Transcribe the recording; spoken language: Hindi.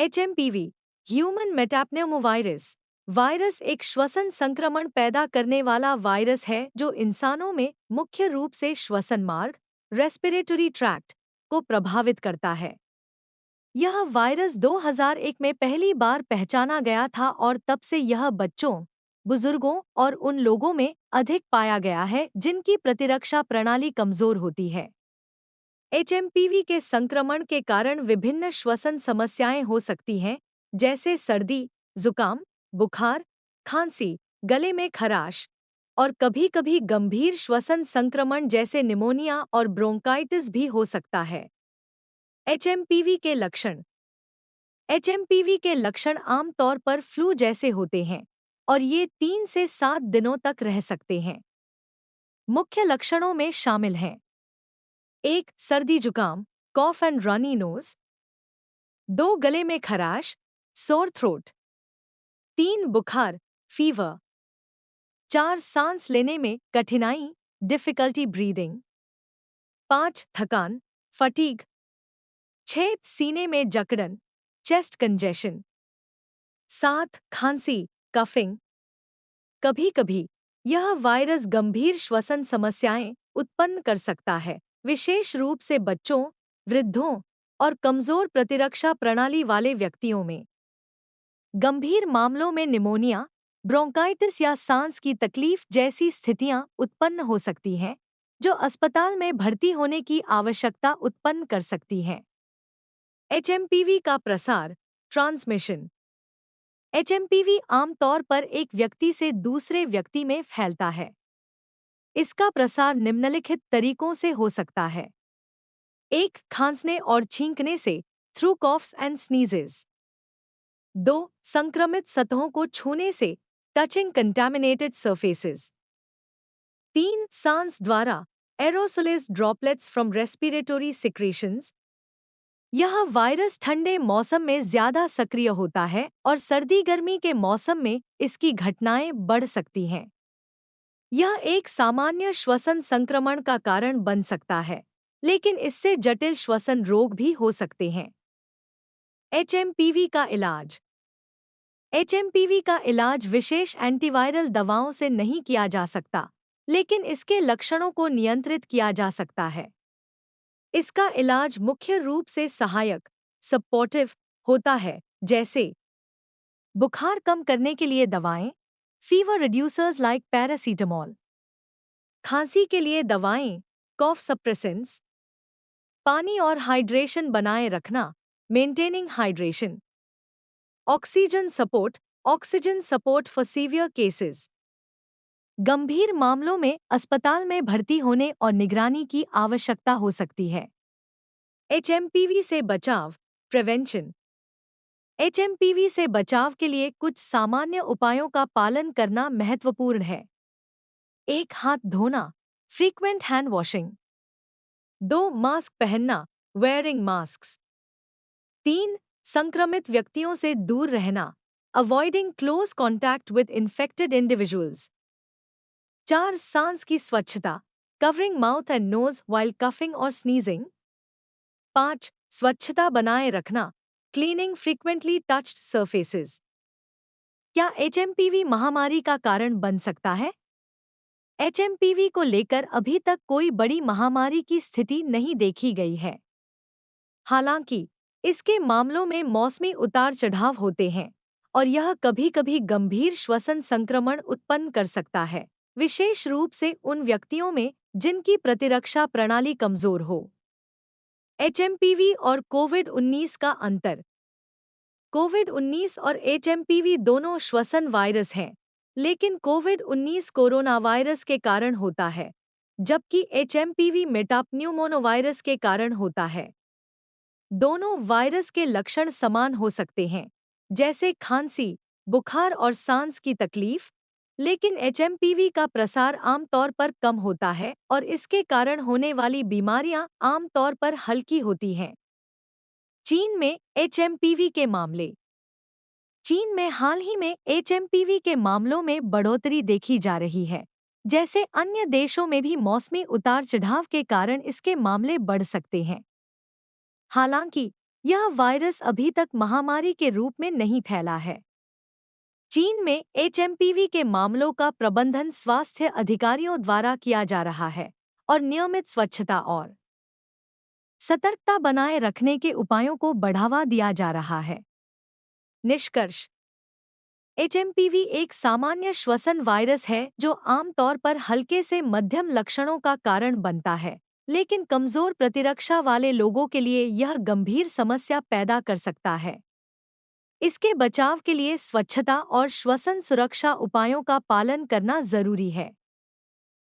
HMPV ह्यूमन मेटाप्न्यूमोवायरस वायरस एक श्वसन संक्रमण पैदा करने वाला वायरस है जो इंसानों में मुख्य रूप से श्वसन मार्ग रेस्पिरेटरी ट्रैक्ट को प्रभावित करता है। यह वायरस 2001 में पहली बार पहचाना गया था और तब से यह बच्चों, बुजुर्गों और उन लोगों में अधिक पाया गया है जिनकी प्रतिरक्षा प्रणाली कमजोर होती है। HMPV के संक्रमण के कारण विभिन्न श्वसन समस्याएं हो सकती हैं, जैसे सर्दी, जुकाम, बुखार, खांसी, गले में खराश और कभी-कभी गंभीर श्वसन संक्रमण जैसे निमोनिया और ब्रोंकाइटिस भी हो सकता है। HMPV के लक्षण HMPV के लक्षण आमतौर पर फ्लू जैसे होते हैं और ये 3 से 7 दिनों तक रह सकते हैं। मुख्य लक्षणों में शामिल हैं: 1. सर्दी जुकाम, कॉफ एंड रनी नोज। 2. गले में खराश, सोर थ्रोट। 3. बुखार, फीवर। 4. सांस लेने में कठिनाई, डिफिकल्टी ब्रीदिंग। 5. थकान, फटीग। 6. सीने में जकड़न, चेस्ट कंजेशन। 7. खांसी, कफिंग। कभी-कभी यह वायरस गंभीर श्वसन समस्याएं उत्पन्न कर सकता है, विशेष रूप से बच्चों, वृद्धों और कमजोर प्रतिरक्षा प्रणाली वाले व्यक्तियों में। गंभीर मामलों में निमोनिया, ब्रोंकाइटिस या सांस की तकलीफ जैसी स्थितियां उत्पन्न हो सकती हैं, जो अस्पताल में भर्ती होने की आवश्यकता उत्पन्न कर सकती हैं। HMPV का प्रसार, ट्रांसमिशन। HMPV आमतौर पर एक व्यक्ति से दूसरे व्यक्ति में फैलता है। इसका प्रसार निम्नलिखित तरीकों से हो सकता है: 1. खांसने और छींकने से, थ्रू कॉफ्स एंड स्नीजेस। 2. संक्रमित सतहों को छूने से, टचिंग कंटामिनेटेड सरफेसेस। 3. सांस द्वारा, एरोसोलेस ड्रॉपलेट्स फ्रॉम रेस्पिरेटरी सिक्रेशंस। यह वायरस ठंडे मौसम में ज्यादा सक्रिय होता है और सर्दी गर्मी के मौसम में इसकी घटनाएं बढ़ सकती हैं। यह एक सामान्य श्वसन संक्रमण का कारण बन सकता है, लेकिन इससे जटिल श्वसन रोग भी हो सकते हैं। HMPV का इलाज HMPV का इलाज विशेष एंटीवायरल दवाओं से नहीं किया जा सकता, लेकिन इसके लक्षणों को नियंत्रित किया जा सकता है। इसका इलाज मुख्य रूप से सहायक, सपोर्टिव होता है, जैसे बुखार कम करने के लिए दवाएं, फीवर रिड्यूसर्स लाइक पैरासीटामोल। खांसी के लिए दवाएं, कॉफ सप्रेसेंट्स। पानी और हाइड्रेशन बनाए रखना, maintaining hydration. Oxygen support for severe cases. गंभीर मामलों में अस्पताल में भर्ती होने और निगरानी की आवश्यकता हो सकती है। HMPV से बचाव, प्रिवेंशन। HMPV से बचाव के लिए कुछ सामान्य उपायों का पालन करना महत्वपूर्ण है। 1. हाथ धोना, फ्रीक्वेंट हैंड वॉशिंग। 2. मास्क पहनना, वेयरिंग मास्क्स। 3. संक्रमित व्यक्तियों से दूर रहना, avoiding close contact with infected individuals. 4. सांस की स्वच्छता, covering mouth and nose while coughing और स्नीजिंग। 5. स्वच्छता बनाए रखना, क्लीनिंग फ्रीक्वेंटली टच्ड सरफेसेस। क्या HMPV महामारी का कारण बन सकता है? HMPV को लेकर अभी तक कोई बड़ी महामारी की स्थिति नहीं देखी गई है। हालांकि इसके मामलों में मौसमी उतार चढ़ाव होते हैं और यह कभी-कभी गंभीर श्वसन संक्रमण उत्पन्न कर सकता है, विशेष रूप से उन व्यक्तियों में जिनकी प्रतिरक्षा प्रणाली कमजोर हो। HMPV और कोविड-19 का अंतर। कोविड-19 और HMPV दोनों श्वसन वायरस हैं, लेकिन कोविड-19 कोरोना वायरस के कारण होता है, जबकि HMPV मेटाप्न्यूमोवायरस के कारण होता है। दोनों वायरस के लक्षण समान हो सकते हैं, जैसे खांसी, बुखार और सांस की तकलीफ, लेकिन HMPV का प्रसार आमतौर पर कम होता है और इसके कारण होने वाली बीमारियां आमतौर पर हल्की होती हैं। चीन में HMPV के मामले। चीन में हाल ही में HMPV के मामलों में बढ़ोतरी देखी जा रही है। जैसे अन्य देशों में भी मौसमी उतार चढ़ाव के कारण इसके मामले बढ़ सकते हैं। हालांकि यह वायरस अभी तक महामारी के रूप में नहीं फैला है। चीन में एचएमपीवी के मामलों का प्रबंधन स्वास्थ्य अधिकारियों द्वारा किया जा रहा है और नियमित स्वच्छता और सतर्कता बनाए रखने के उपायों को बढ़ावा दिया जा रहा है। निष्कर्ष: एचएमपीवी एक सामान्य श्वसन वायरस है जो आमतौर पर हल्के से मध्यम लक्षणों का कारण बनता है, लेकिन कमजोर प्रतिरक्षा वाले लोगों के लिए यह गंभीर समस्या पैदा कर सकता है। इसके बचाव के लिए स्वच्छता और श्वसन सुरक्षा उपायों का पालन करना जरूरी है।